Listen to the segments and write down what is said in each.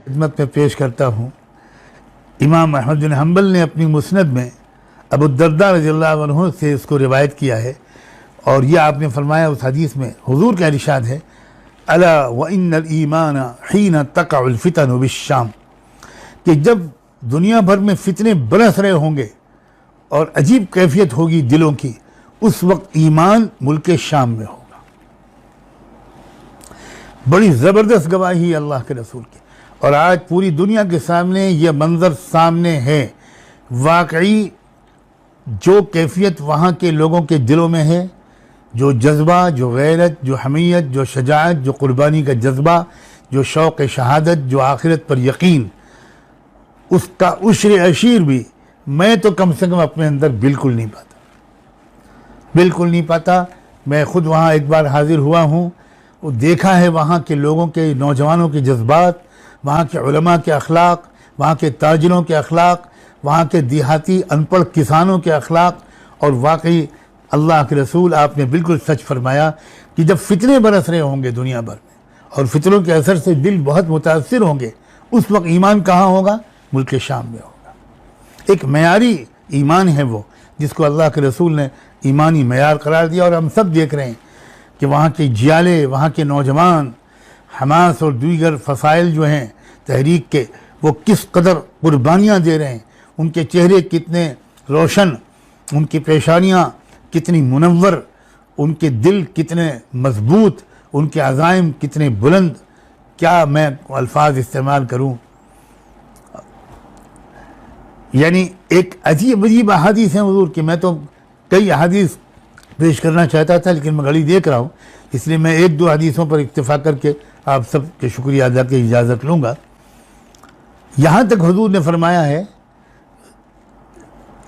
खिदमत में पेश करता हूँ। इमाम अहमद बिन हम्बल ने अपनी मुस्नद में अबू दर्दा रज़ियल्लाहु अन्हु से इसको रिवायत किया है और यह आपने फरमाया उस हदीस में हुजूर का इरशाद है, अला व इन्नल ईमान हीन तक़अुल फितनु बिश्शाम, कि जब दुनिया भर में फितने बरस रहे होंगे और अजीब कैफियत होगी दिलों की, उस वक्त ईमान मुल्क शाम में होगा। बड़ी ज़बरदस्त गवाही अल्लाह के रसूल की, और आज पूरी दुनिया के सामने यह मंज़र सामने है। वाकई जो कैफियत वहाँ के लोगों के दिलों में है, जो जज्बा, जो गैरत, जो हमीयत, जो शजाअत, जो कुर्बानी का जज्बा, जो शौक़ शहादत, जो आखिरत पर यकीन, उसका उश्र अशीर भी मैं तो कम से कम अपने अंदर बिल्कुल नहीं पाता। मैं ख़ुद वहाँ एक बार हाज़िर हुआ हूँ, वो देखा है वहाँ के लोगों के, नौजवानों के जज्बात, वहाँ के उलमा के अखलाक, वहाँ के ताजिरों के अखलाक, वहाँ के देहाती अनपढ़ किसानों के अखलाक। और वाकई अल्लाह के रसूल आपने बिल्कुल सच फरमाया कि जब फितने बरस रहे होंगे दुनिया भर में और फितनों के असर से दिल बहुत मुतासिर होंगे, उस वक्त ईमान कहाँ होगा? मुल्क शाम में होगा। एक मयारी ईमान है वो, जिसको अल्लाह के रसूल ने ईमानी मयार करार दिया। और हम सब देख रहे हैं कि वहाँ के जियाले, वहाँ के नौजवान, हमास और दीगर फ़साइल जो हैं तहरीक के, वो किस कदर कुर्बानियाँ दे रहे हैं। उनके चेहरे कितने रोशन, उनकी पेशानियाँ कितनी मुनव्वर, उनके दिल कितने मजबूत, उनके अज़ाइम कितने बुलंद। क्या मैं अल्फाज इस्तेमाल करूँ? यानी एक अजीब अजीब अहादीस हैं हुज़ूर की। मैं तो कई अहादीस पेश करना चाहता था, लेकिन मैं घड़ी देख रहा हूँ, इसलिए मैं एक दो हदीसों पर इत्तेफाक करके आप सब के शुक्रिया अदा की इजाज़त लूँगा। यहाँ तक हुज़ूर ने फरमाया है,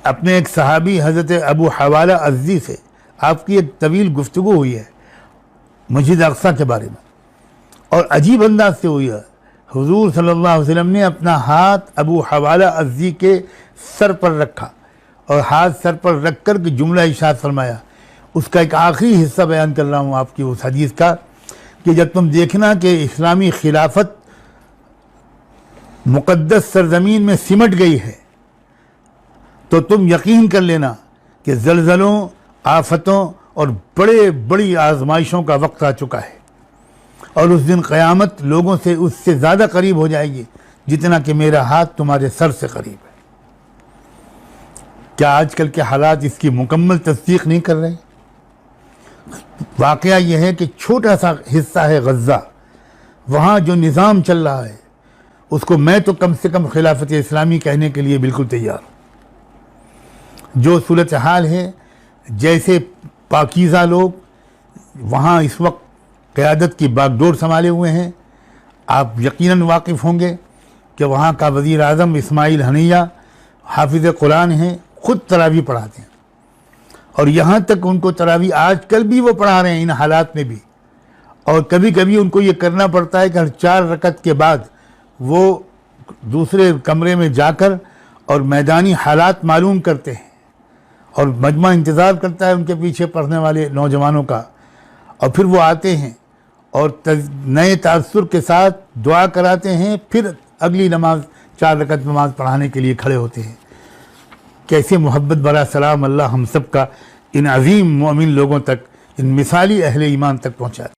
अपने एक सहाबी हज़रत अबू हवाला अज़दी से आपकी एक तवील गुफ्तगू हुई है मस्जिद अक़सा के बारे में, और अजीब अंदाज से हुई है। हुज़ूर सल्लल्लाहु अलैहि वसल्लम ने अपना हाथ अबू हवाला अज़दी के सर पर रखा और हाथ सर पर रख कर के जुमला इरशाद फरमाया। उसका एक आखिरी हिस्सा बयान कर रहा हूँ आपकी उस हदीस का, कि जब तुम देखना कि इस्लामी खिलाफत मुक़द्दस सरज़मीन में सिमट गई है, तो तुम यकीन कर लेना कि ज़लज़लों, आफतों और बड़ी आजमाइशों का वक्त आ चुका है। और उस दिन क़यामत लोगों से उससे ज़्यादा करीब हो जाएगी जितना कि मेरा हाथ तुम्हारे सर से करीब है। क्या आजकल के हालात इसकी मुकम्मल तस्दीक नहीं कर रहे? वाक़या यह है कि छोटा सा हिस्सा है गज़ा, वहाँ जो निज़ाम चल रहा है उसको मैं तो कम से कम खिलाफत इस्लामी कहने के लिए बिल्कुल तैयार हूँ। जो सूरत हाल है, जैसे पाकीज़ा लोग वहाँ इस वक्त क़यादत की बागडोर संभाले हुए हैं, आप यकीनन वाकिफ़ होंगे कि वहाँ का वज़ीर आज़म इस्माइल हनिया हाफिज़ कुरान हैं, ख़ुद तरावी पढ़ाते हैं, और यहाँ तक उनको तरावी आजकल भी वो पढ़ा रहे हैं इन हालात में भी। और कभी कभी उनको ये करना पड़ता है कि हर 4 रकत के बाद वो दूसरे कमरे में जाकर और मैदानी हालात मालूम करते हैं, और मजमा इंतज़ार करता है उनके पीछे पढ़ने वाले नौजवानों का, और फिर वो आते हैं और नए तासुर के साथ दुआ कराते हैं, फिर अगली नमाज 4 रकत नमाज पढ़ाने के लिए खड़े होते हैं। कैसे मोहब्बत भरा सलाम अल्लाह हम सब का इन अजीम मोमिन लोगों तक, इन मिसाली अहले ईमान तक पहुँचा।